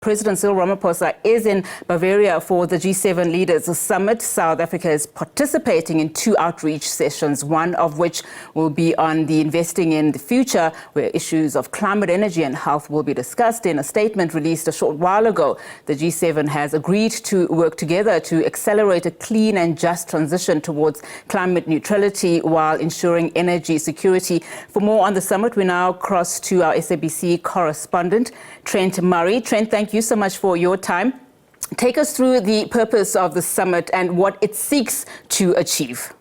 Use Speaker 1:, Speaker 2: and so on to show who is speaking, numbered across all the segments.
Speaker 1: President Cyril Ramaphosa is in Bavaria for the G7 Leaders Summit. South Africa is participating in 2 outreach sessions, one of which will be on the investing in the future, where issues of climate, energy and health will be discussed. In a statement released a short while ago, the G7 has agreed to work together to accelerate a clean and just transition towards climate neutrality while ensuring energy security. For more on the summit, we now cross to our SABC correspondent, Trent Murray. Trent, thank you so much for your time. Take us through the purpose of the summit and what it seeks to achieve.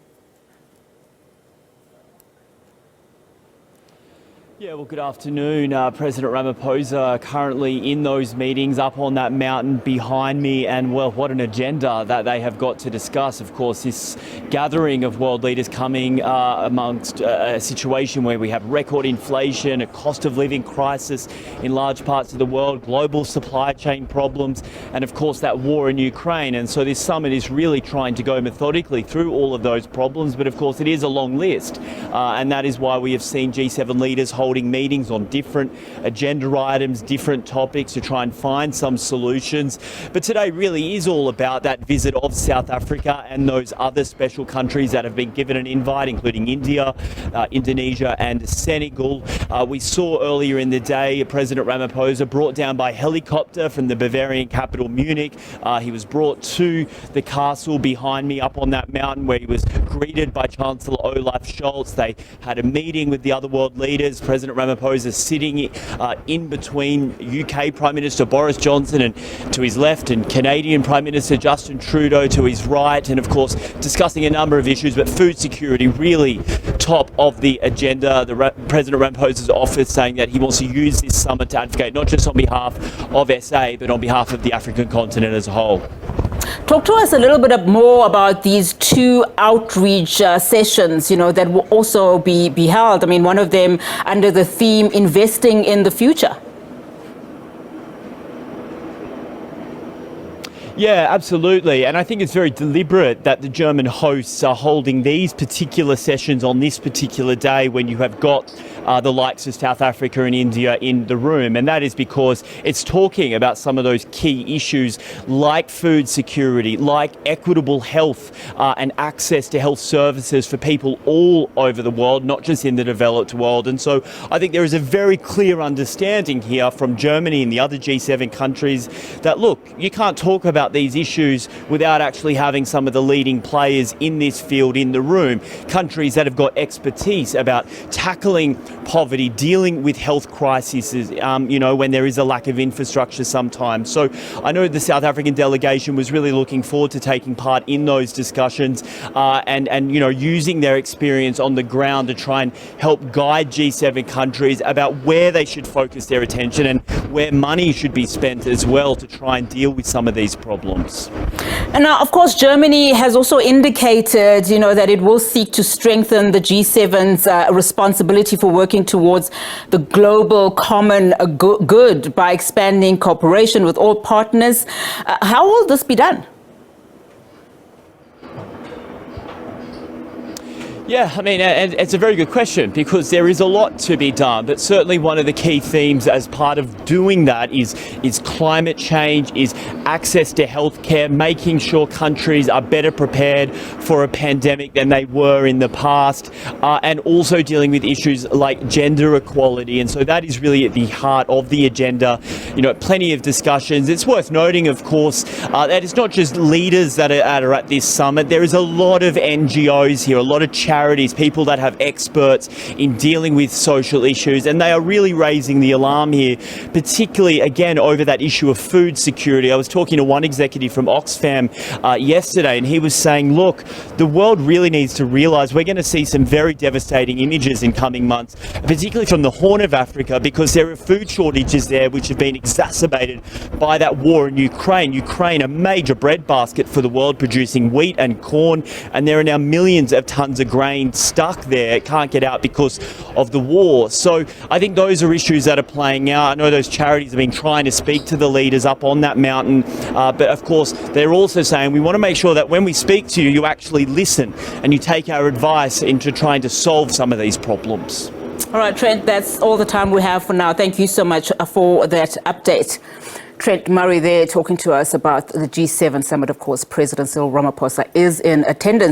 Speaker 2: Yeah, well, good afternoon. President Ramaphosa currently in those meetings up on that mountain behind me, and well, what an agenda that they have got to discuss. Of course, this gathering of world leaders coming amongst a situation where we have record inflation, a cost of living crisis in large parts of the world, global supply chain problems, and of course that war in Ukraine. And so this summit is really trying to go methodically through all of those problems, but of course it is a long list, and that is why we have seen G7 leaders holding meetings on different agenda items, different topics to try and find some solutions. But today really is all about that visit of South Africa and those other special countries that have been given an invite, including India, Indonesia and Senegal. We saw earlier in the day President Ramaphosa brought down by helicopter from the Bavarian capital Munich. He was brought to the castle behind me up on that mountain, where he was greeted by Chancellor Olaf Scholz. They had a meeting with the other world leaders. President Ramaphosa sitting in between UK Prime Minister Boris Johnson and to his left, and Canadian Prime Minister Justin Trudeau to his right, and of course discussing a number of issues, but food security really top of the agenda. President Ramaphosa's office saying that he wants to use this summit to advocate not just on behalf of SA but on behalf of the African continent as a whole.
Speaker 1: Talk to us a little bit more about these 2 outreach sessions, that will also be held. I mean, one of them under the theme investing in the future.
Speaker 2: Yeah, absolutely. And I think it's very deliberate that the German hosts are holding these particular sessions on this particular day when you have got the likes of South Africa and India in the room. And that is because it's talking about some of those key issues like food security, like equitable health and access to health services for people all over the world, not just in the developed world. And so I think there is a very clear understanding here from Germany and the other G7 countries that, look, you can't talk about these issues without actually having some of the leading players in this field in the room, countries that have got expertise about tackling poverty, dealing with health crises, when there is a lack of infrastructure sometimes. So I know the South African delegation was really looking forward to taking part in those discussions and using their experience on the ground to try and help guide G7 countries about where they should focus their attention and where money should be spent as well to try and deal with some of these problems.
Speaker 1: And now, of course, Germany has also indicated, that it will seek to strengthen the G7's responsibility for working towards the global common good by expanding cooperation with all partners. How will this be done?
Speaker 2: Yeah, I mean, it's a very good question because there is a lot to be done, but certainly one of the key themes as part of doing that is climate change, is access to healthcare, making sure countries are better prepared for a pandemic than they were in the past, and also dealing with issues like gender equality. And so that is really at the heart of the agenda. Plenty of discussions. It's worth noting, of course, that it's not just leaders that are at this summit. There is a lot of NGOs here, a lot of charities, people that have experts in dealing with social issues, and they are really raising the alarm here, particularly again over that issue of food security. I was talking to one executive from Oxfam yesterday, and he was saying, look, the world really needs to realise we're going to see some very devastating images in coming months, particularly from the Horn of Africa, because there are food shortages there which have been exacerbated by that war in Ukraine. Ukraine, a major breadbasket for the world, producing wheat and corn, and there are now millions of tons of grain stuck there. It can't get out because of the war. So I think those are issues that are playing out. I know those charities have been trying to speak to the leaders up on that mountain, but of course they're also saying we want to make sure that when we speak to you, you actually listen and you take our advice into trying to solve some of these problems.
Speaker 1: All right, Trent, that's all the time we have for now. Thank you so much for that update. Trent Murray there talking to us about the G7 summit. Of course, President Cyril Ramaphosa is in attendance.